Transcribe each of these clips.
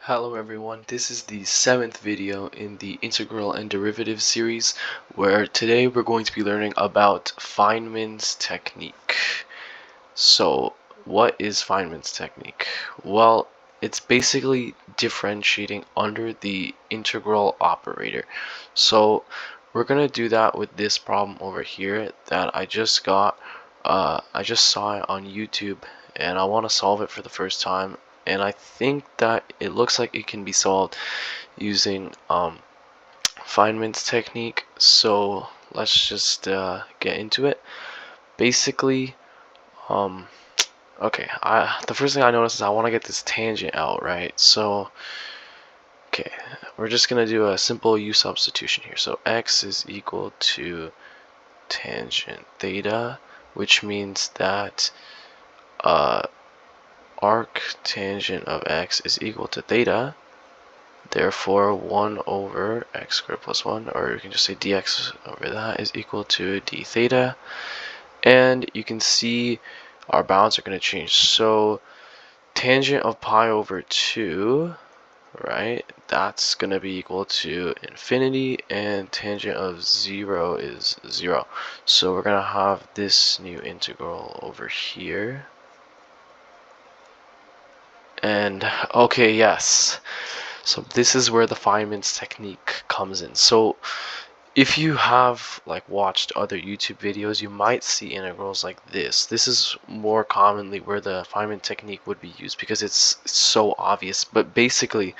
Hello everyone, this is the 7th video in the integral and derivative series, where today we're going to be learning about Feynman's technique. So what is Feynman's technique? Well, it's basically differentiating under the integral operator. So we're going to do that with this problem over here that I just saw it on YouTube, and I want to solve it for the first time. And I think that it looks like it can be solved using Feynman's technique. So let's just get into it. Basically, okay, the first thing I notice is I want to get this tangent out, right? So, okay, we're just gonna do a simple u substitution here. So x is equal to tangent theta, which means that arc tangent of x is equal to theta. Therefore, 1 over x squared plus 1, or you can just say dx over that, is equal to d theta. And you can see our bounds are going to change. So tangent of pi over 2, right, that's going to be equal to infinity, and tangent of 0 is 0. So we're going to have this new integral over here. And okay, yes. So this is where the Feynman's technique comes in. So if you have watched other YouTube videos, you might see integrals like this. This is more commonly where the Feynman technique would be used because it's so obvious. But basically,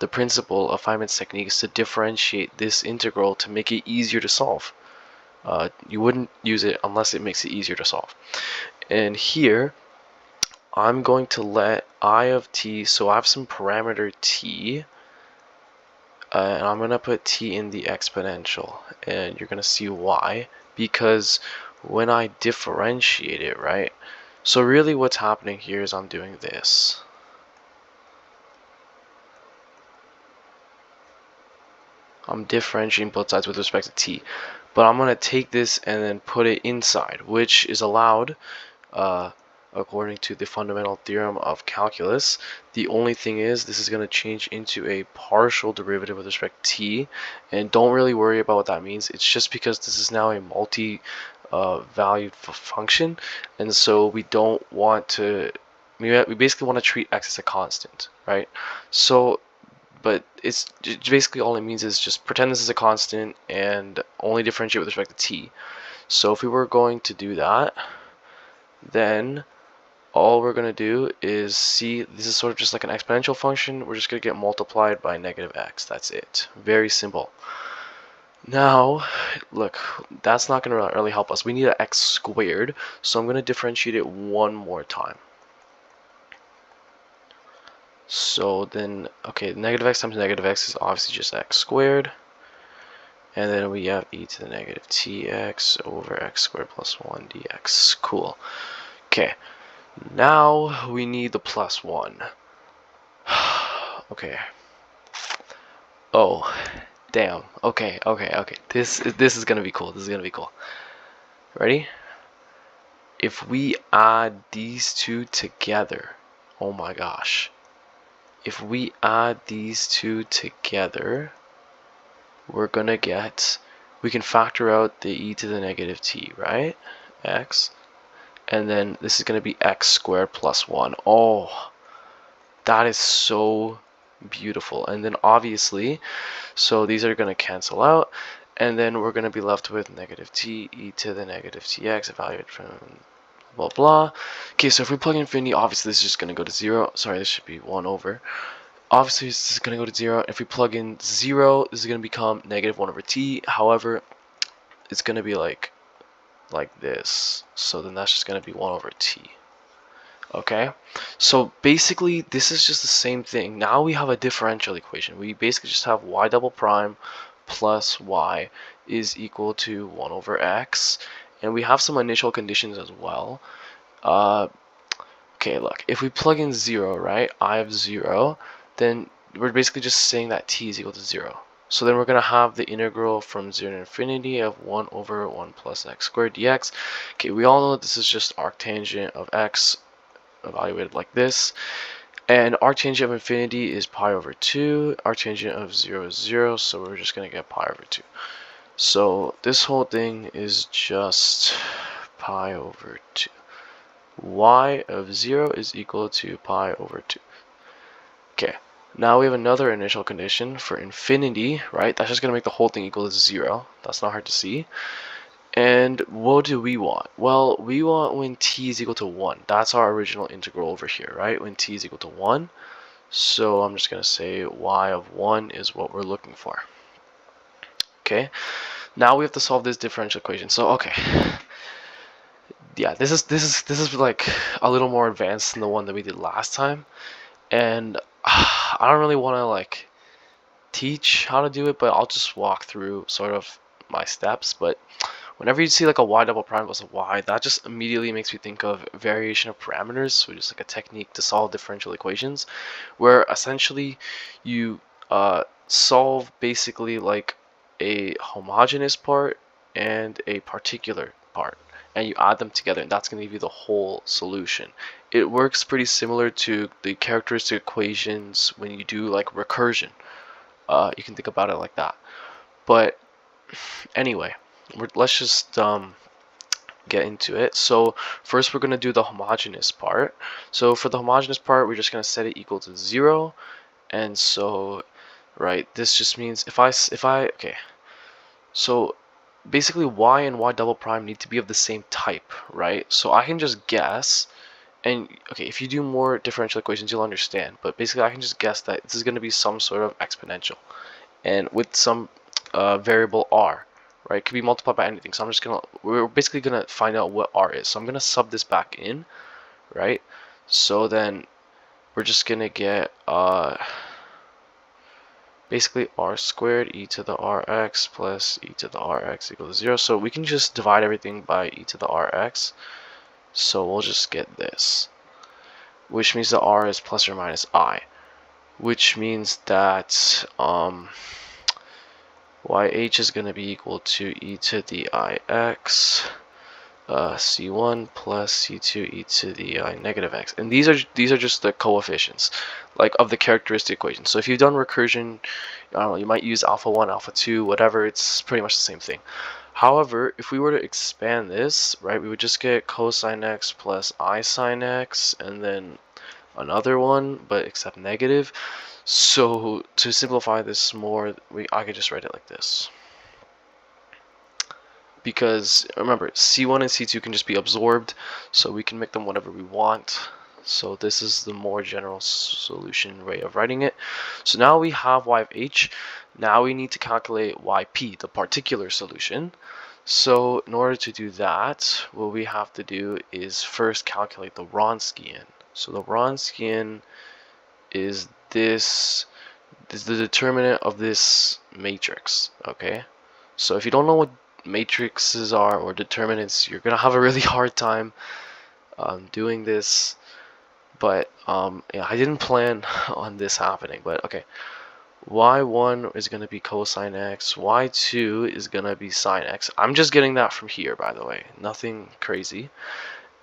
the principle of Feynman's technique is to differentiate this integral to make it easier to solve. You wouldn't use it unless it makes it easier to solve. And here, I'm going to let I of t, so I have some parameter t, and I'm going to put t in the exponential, and you're going to see why. Because when I differentiate it, right, so really what's happening here is I'm doing this. I'm differentiating both sides with respect to t, but I'm going to take this and then put it inside, which is allowed according to the fundamental theorem of calculus. The only thing is this is going to change into a partial derivative with respect to t, and don't really worry about what that means. It's just because this is now a multi-valued function, and so we don't want to, we basically want to treat x as a constant, right? So but it's basically all it means is just pretend this is a constant and only differentiate with respect to t. So if we were going to do that, then all we're going to do is see this is sort of just like an exponential function. We're just going to get multiplied by negative x. That's it. Very simple. Now, look, that's not going to really help us. We need an x squared, so I'm going to differentiate it one more time. So then, okay, negative x times negative x is obviously just x squared. And then we have e to the negative tx over x squared plus 1 dx. Cool. Okay. Now we need the plus 1. Okay. Oh, damn. Okay. This is gonna be cool. This is gonna be cool. Ready? If we add these two together, oh my gosh. If we add these two together, we're gonna get, we can factor out the e to the negative t, right? X. And then this is going to be x squared plus 1. Oh, that is so beautiful. And then obviously, so these are going to cancel out, and then we're going to be left with negative t e to the negative tx evaluated from blah blah. Okay, so if we plug in infinity, obviously this is just going to go to 0. Sorry, this should be 1 over. Obviously this is going to go to 0. If we plug in 0, this is going to become negative 1 over t. However, it's going to be like this, so then that's just going to be 1 over t. Okay, so basically this is just the same thing. Now we have a differential equation. We basically just have y double prime plus y is equal to 1 over x, and we have some initial conditions as well. Okay, look, if we plug in 0, right, I have 0, then we're basically just saying that t is equal to 0. So then we're going to have the integral from 0 to infinity of 1 over 1 plus x squared dx. Okay, we all know that this is just arctangent of x evaluated like this. And arctangent of infinity is pi over 2. Arctangent of 0 is 0, so we're just going to get pi over 2. So this whole thing is just pi over 2. Y of 0 is equal to pi over 2. Okay, now we have another initial condition for infinity, right? That's just going to make the whole thing equal to 0. That's not hard to see. And what do we want? Well, we want when t is equal to 1. That's our original integral over here, right? When t is equal to 1. So I'm just going to say y of 1 is what we're looking for. Okay, now we have to solve this differential equation. So, okay. Yeah, this is like a little more advanced than the one that we did last time. And I don't really want to like teach how to do it, but I'll just walk through sort of my steps. But whenever you see like a y double prime plus a y, that just immediately makes me think of variation of parameters, which is like a technique to solve differential equations, where essentially you solve basically like a homogeneous part and a particular part, and you add them together, and that's going to give you the whole solution. It works pretty similar to the characteristic equations when you do like recursion. You can think about it like that. But anyway, let's just get into it. So first we're going to do the homogeneous part. So for the homogeneous part, we're just going to set it equal to 0. And so, right, this just means if I okay, so basically y and y double prime need to be of the same type, right? So I can just guess, and okay, if you do more differential equations, you'll understand. But basically, I can just guess that this is going to be some sort of exponential, and with some variable r, right? It could be multiplied by anything. So we're basically gonna find out what r is. So I'm gonna sub this back in, right? So then we're just gonna get basically r squared e to the rx plus e to the rx equals 0. So we can just divide everything by e to the rx. So we'll just get this, which means that r is plus or minus I, which means that yh is going to be equal to e to the ix c1 plus c2 e to the I negative x, and these are just the coefficients like of the characteristic equation. So if you've done recursion, I don't know, you might use alpha 1, alpha 2, whatever. It's pretty much the same thing. However, if we were to expand this, right, we would just get cosine x plus I sine x, and then another one, but except negative. So to simplify this more, I could just write it like this. Because remember, C1 and C2 can just be absorbed, so we can make them whatever we want. So this is the more general solution way of writing it. So now we have y of h. Now we need to calculate yp, the particular solution. So in order to do that, what we have to do is first calculate the Wronskian. So the Wronskian is this is the determinant of this matrix. Okay, so if you don't know what matrices are or determinants, you're gonna have a really hard time doing this. But yeah, I didn't plan on this happening, but okay. Y1 is going to be cosine x, y2 is going to be sine x. I'm just getting that from here, by the way, nothing crazy.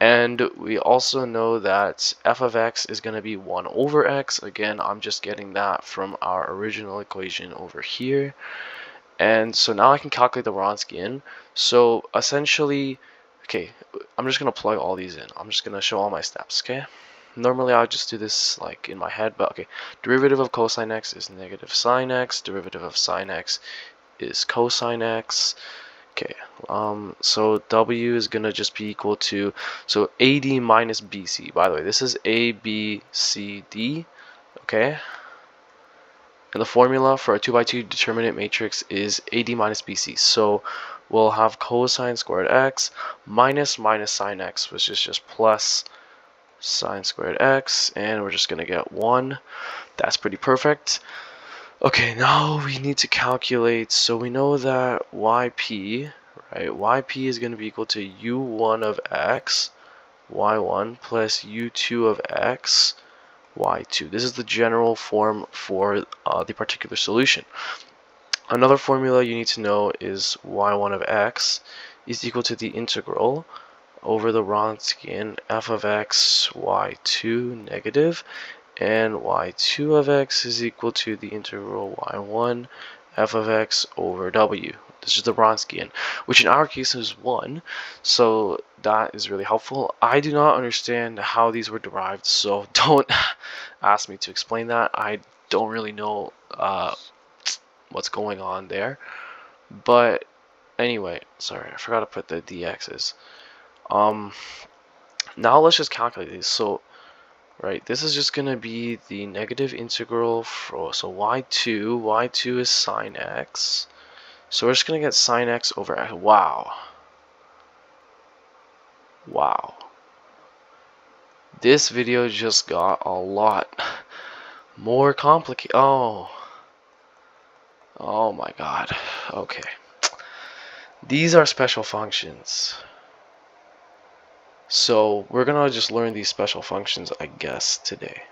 And we also know that f of x is going to be 1 over x. Again, I'm just getting that from our original equation over here. And so now I can calculate the Wronskian. So essentially, okay, I'm just going to plug all these in. I'm just going to show all my steps, okay? Normally I would just do this like in my head, but okay. Derivative of cosine x is negative sine x. Derivative of sine x is cosine x. Okay, so w is gonna just be equal to, so AD minus BC. By the way, this is A, B, C, D, okay? And the formula for a 2x2 determinant matrix is AD minus BC. So we'll have cosine squared x minus sine x, which is just plus sine squared x, and we're just gonna get 1. That's pretty perfect. Okay, now we need to calculate. So we know that yp, right, yp is going to be equal to u1 of x, y1 plus u2 of x, y2. This is the general form for the particular solution. Another formula you need to know is y1 of x is equal to the integral over the Wronskian f of x y2 negative, and y2 of x is equal to the integral y1 f of x over w. This is the Wronskian, which in our case is 1, so that is really helpful. I do not understand how these were derived, so don't ask me to explain that. I don't really know what's going on there. But anyway, sorry, I forgot to put the dx's. Now let's just calculate these. So right, this is just going to be the negative integral for, so y2 is sine x. So we're just going to get sine x over x. Wow. Wow. This video just got a lot more complicated. Oh my god. Okay. These are special functions. So we're going to just learn these special functions, I guess, today.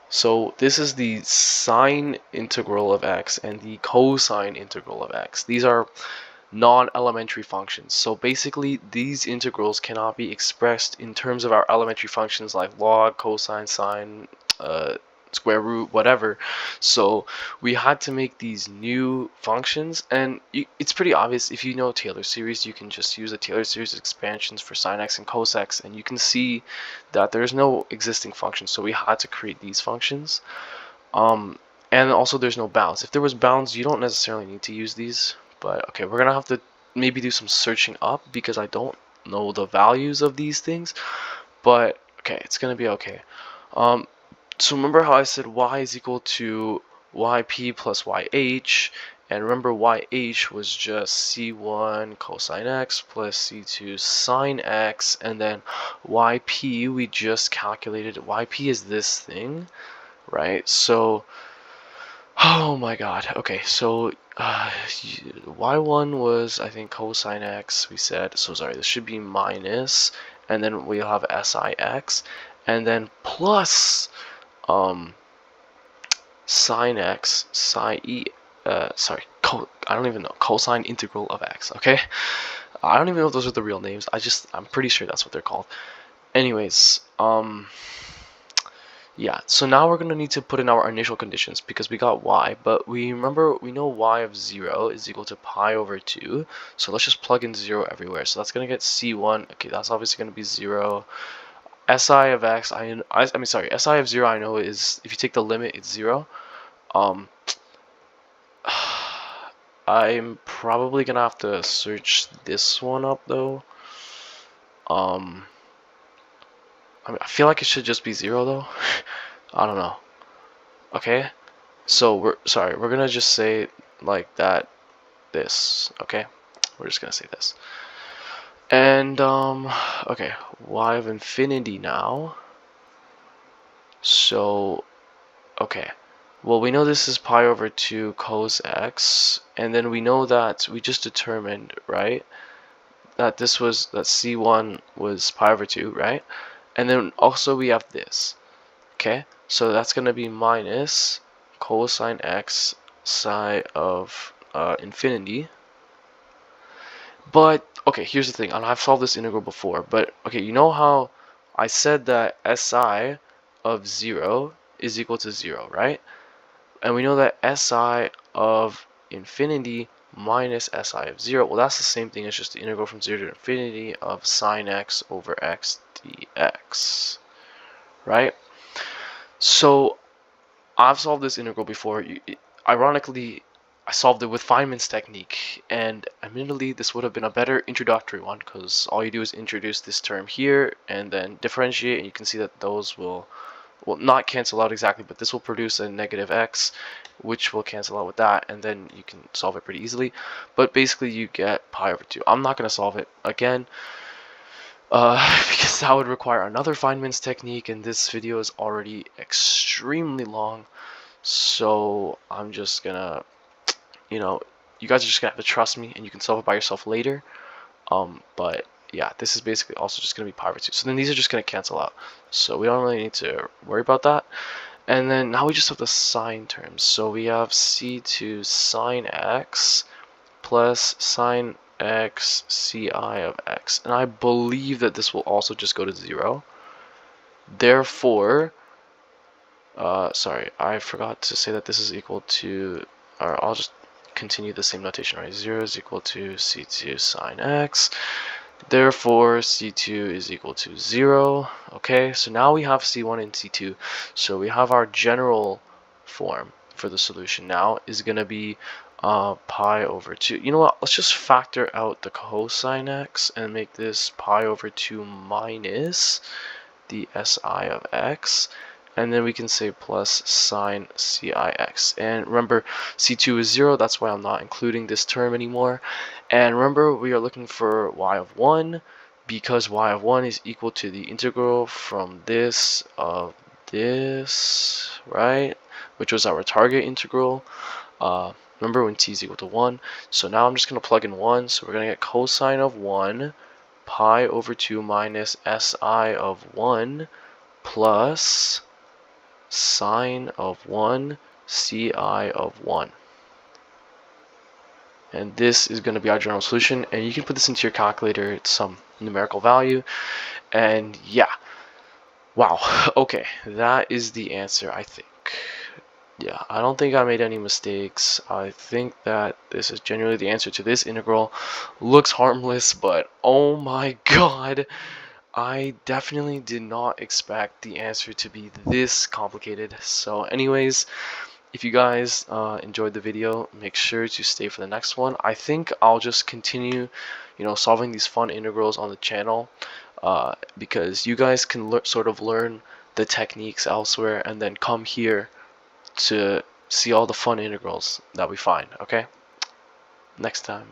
So this is the sine integral of x and the cosine integral of x. These are non-elementary functions. So basically these integrals cannot be expressed in terms of our elementary functions like log, cosine, sine, square root, whatever. So we had to make these new functions, and it's pretty obvious. If you know Taylor series, you can just use the Taylor series expansions for sine x and cos x, and you can see that there's no existing function, so we had to create these functions. And also there's no bounds. If there was bounds, you don't necessarily need to use these, but okay, we're gonna have to maybe do some searching up because I don't know the values of these things, but okay, it's gonna be okay. So remember how I said y is equal to yp plus yh, and remember yh was just c1 cosine x plus c2 sine x, and then yp we just calculated. Yp is this thing, right? So oh my god. Okay, so y1 was, I think, cosine x, we said. So sorry, this should be minus, and then we'll have six, and then plus sine x, I don't even know, cosine integral of x, okay? I don't even know if those are the real names. I'm pretty sure that's what they're called. Anyways, yeah, so now we're going to need to put in our initial conditions because we got y, but we know y of 0 is equal to pi over 2, so let's just plug in 0 everywhere. So that's going to get c1, okay, that's obviously going to be 0. Si of x, Si of 0 I know is, if you take the limit, it's 0. I'm probably going to have to search this one up, though. I mean, I feel like it should just be 0, though. I don't know. Okay, so we're gonna just say like that, this, okay? We're just gonna say this. And okay, y of infinity now. So okay, well, we know this is pi over 2 cos x, and then we know that we just determined, right, that this was, that c1 was pi over 2, right? And then also we have this, okay? So that's going to be minus cosine x psi of infinity. But okay, here's the thing, and I've solved this integral before, but okay, you know how I said that si of 0 is equal to 0, right? And we know that si of infinity minus si of 0, well, that's the same thing as just the integral from 0 to infinity of sine x over x dx, right? So I've solved this integral before. Ironically, I solved it with Feynman's technique, and admittedly this would have been a better introductory one because all you do is introduce this term here and then differentiate, and you can see that those will not cancel out exactly, but this will produce a negative x, which will cancel out with that, and then you can solve it pretty easily. But basically you get pi over 2. I'm not going to solve it again because that would require another Feynman's technique, and this video is already extremely long. So I'm just gonna, you guys are just gonna have to trust me, and you can solve it by yourself later. But yeah, this is basically also just gonna be pi over 2. So then these are just gonna cancel out. So we don't really need to worry about that. And then now we just have the sine terms. So we have c2 sine x plus sine x ci of x. And I believe that this will also just go to 0. Therefore, sorry, I forgot to say that this is equal to, or I'll just continue the same notation, right? 0 is equal to c2 sine x. Therefore, c2 is equal to 0. Okay, so now we have c1 and c2. So we have our general form for the solution now is going to be pi over 2. You know what? Let's just factor out the cosine x and make this pi over 2 minus the si of x. And then we can say plus sine cix. And remember, c2 is 0. That's why I'm not including this term anymore. And remember, we are looking for y of 1 because y of 1 is equal to the integral from this of this, right? Which was our target integral. Remember when t is equal to 1. So now I'm just going to plug in 1. So we're going to get cosine of 1 pi over 2 minus si of 1 plus sine of 1 ci of 1. And this is going to be our general solution, and you can put this into your calculator. It's some numerical value, and yeah, wow. Okay, that is the answer, I think. Yeah, I don't think I made any mistakes. I think that this is genuinely the answer to this integral. Looks harmless, but oh my god, I definitely did not expect the answer to be this complicated. So anyways, if you guys enjoyed the video, make sure to stay for the next one. I think I'll just continue, solving these fun integrals on the channel because you guys can sort of learn the techniques elsewhere and then come here to see all the fun integrals that we find. Okay, next time.